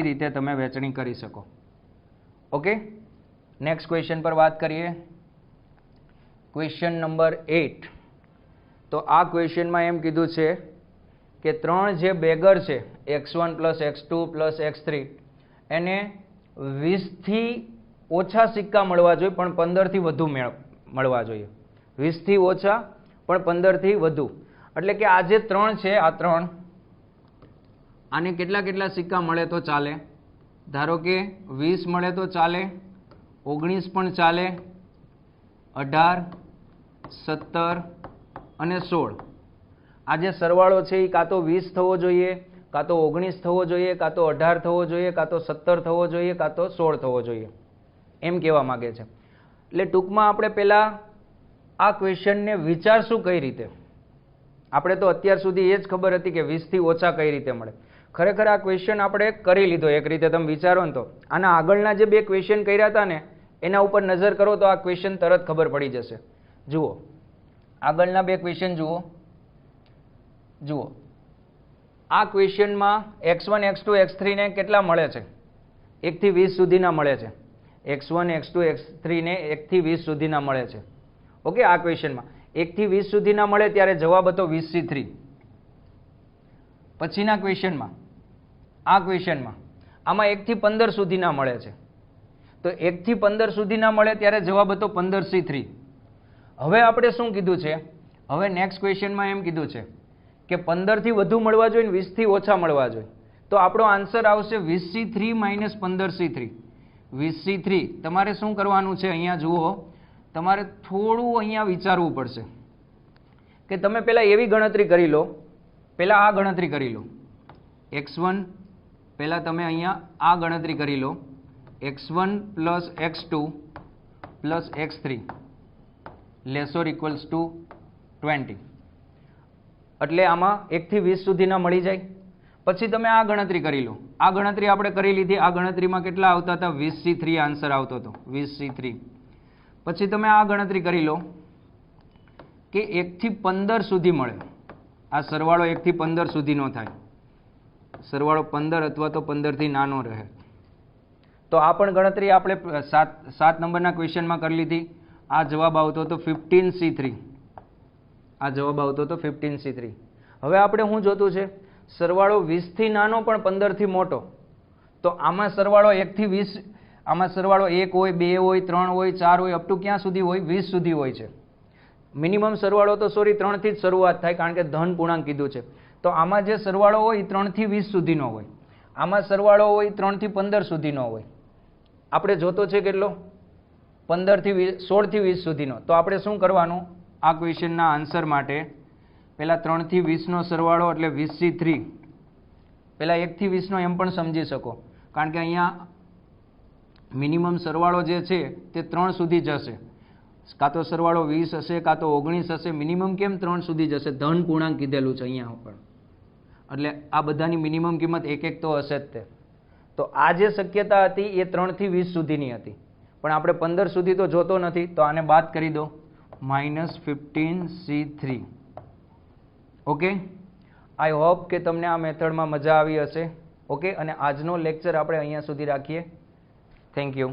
રીતે તમે વેચણી કરી શકો. ઓકે, નેક્સ્ટ ક્વેશ્ચન પર વાત કરીએ. Question number 8. તો આ ક્વેશ્ચનમાં એમ કીધું છે કે 3 જે બેગર છે x1 plus x2 plus x3 એને 20થી ઓછા સિક્કા મળવા જોઈએ પણ 15થી વધુ મળવા જોઈએ. 20થી ઓછા પણ 15થી વધુ. એટલે કે આ જે 3 છે, આ 3, આને કેટલા કેટલા સિક્કા મળે તો ચાલે? ધારો કે 20 મળે તો ચાલે, 19 પણ ચાલે, 18, 17 અને 16. આ જે સરવાળો છે એ કાં તો 20 થવો જોઈએ, કાં તો 19 થવો જોઈએ, કાં તો 18 થવો જોઈએ, કાં તો 17 થવો જોઈએ, કાં તો 16 થવો જોઈએ, એમ કહેવા માંગે છે. એટલે ટૂંકમાં આપણે પહેલાં આ ક્વેશ્ચનને વિચારશું કઈ રીતે. આપણે તો અત્યાર સુધી એ જ ખબર હતી કે 20થી ઓછા કઈ રીતે મળે. ખરેખર આ ક્વેશ્ચન આપણે કરી લીધો એક રીતે. તમે વિચારો ને તો આના આગળના જે 2 ક્વેશ્ચન કર્યા હતા ને એના ઉપર નજર કરો તો આ ક્વેશ્ચન તરત ખબર પડી જશે. જુઓ, આગળના 2 ક્વેશ્ચન જુઓ. આ ક્વેશ્ચનમાં x1, x2, x3 ને કેટલા મળે છે? 1 થી 20 સુધીના મળે છે. x1, x2, x3 ને 1 થી 20 સુધીના મળે છે. ઓકે, આ ક્વેશ્ચનમાં 1 થી 20 સુધીના મળે ત્યારે જવાબ હતો 20c3. પછીના ક્વેશ્ચનમાં, આ ક્વેશ્ચનમાં આમાં 1 થી 15 સુધીના મળે છે. તો 1 થી 15 સુધીના મળે ત્યારે જવાબ હતો 15c3. હવે આપણે શું કીધું છે? હવે નેક્સ્ટ ક્વેશ્ચનમાં એમ કીધું છે કે 15 થી વધુ મળવા જોઈએ, 20 થી ઓછા મળવા જોઈએ. તો આપણો આન્સર આવશે 20c3 માઇનસ 15c3. 20c3 તમારે શું કરવાનું છે? અહીંયા જુઓ, તમારે થોડું અહીંયા વિચારવું પડશે કે તમે પહેલાં એવી ગણતરી કરી લો. પહેલાં આ ગણતરી કરી લો. x1 પહેલાં તમે અહીંયા આ ગણતરી કરી લો. x1 plus x2 plus x3 less or equals to 20. એટલે આમાં 1 થી 20 સુધીના મળી જાય. પછી તમે આ ગણતરી કરી લો. આ ગણતરી આપણે કરી લીધી. આ ગણતરીમાં કેટલા આવતા હતા? 20c3 આન્સર આવતો હતો, 20c3. પછી તમે આ ગણતરી કરી લો કે 1 થી 15 સુધી મળે. આ સરવાળો 1 થી 15 સુધીનો થાય. સરવાળો 15 અથવા તો 15 થી નાનો રહે. તો આ પણ ગણતરી આપણે 7 નંબરના ક્વેશ્ચનમાં કરી લીધી. આ જવાબ આવતો હતો 15c3. આ જવાબ આવતો હતો 15c3. હવે આપણે શું જોતું છે? સરવાળો 20 થી નાનો પણ 15 થી મોટો. તો આમાં સરવાળો 1 થી 20, આમાં સરવાળો 1 હોય, 2 હોય, 3 હોય, 4 હોય, અપ ટુ ક્યાં સુધી હોય? 20 સુધી હોય છે. મિનિમમ સરવાળો તો 3 થી જ શરૂઆત થાય કારણ કે ધન પૂર્ણાંક કીધું છે. તો આમાં જે સરવાળો હોય એ 3 થી 20 સુધીનો હોય. આમાં સરવાળો હોય 3 થી 15 સુધીનો હોય. આપણે જોતો છે કેટલો? 16 થી 20 સુધીનો. તો આપણે શું કરવાનું? આ ક્વેશ્ચનના આન્સર માટે પહેલાં 3 થી 20નો સરવાળો એટલે 20c3. પહેલાં 1 થી 20નો એમ પણ સમજી શકો કારણ કે અહીંયા મિનિમમ સરવાળો જે છે તે 3 સુધી જશે. કાં તો સરવાળો 20 હશે, કાં તો 19 હશે. મિનિમમ કેમ 3 સુધી જશે? ધન પૂર્ણાંક કીધેલું છે અહીંયા પણ. એટલે આ બધાની મિનિમમ કિંમત 1 તો હશે જ તે. તો આ જે શક્યતા હતી એ 3 થી 20 સુધીની હતી. પણ આપણે 15 સુધી તો જોતો નથી. તો આને બાદ કરી દો. -15c3. ઓકે, આઈ હોપ કે તમને આ મેથડમાં મજા આવી હશે. ઓકે, અને આજનો લેક્ચર આપણે અહીંયા સુધી રાખીએ. Thank you.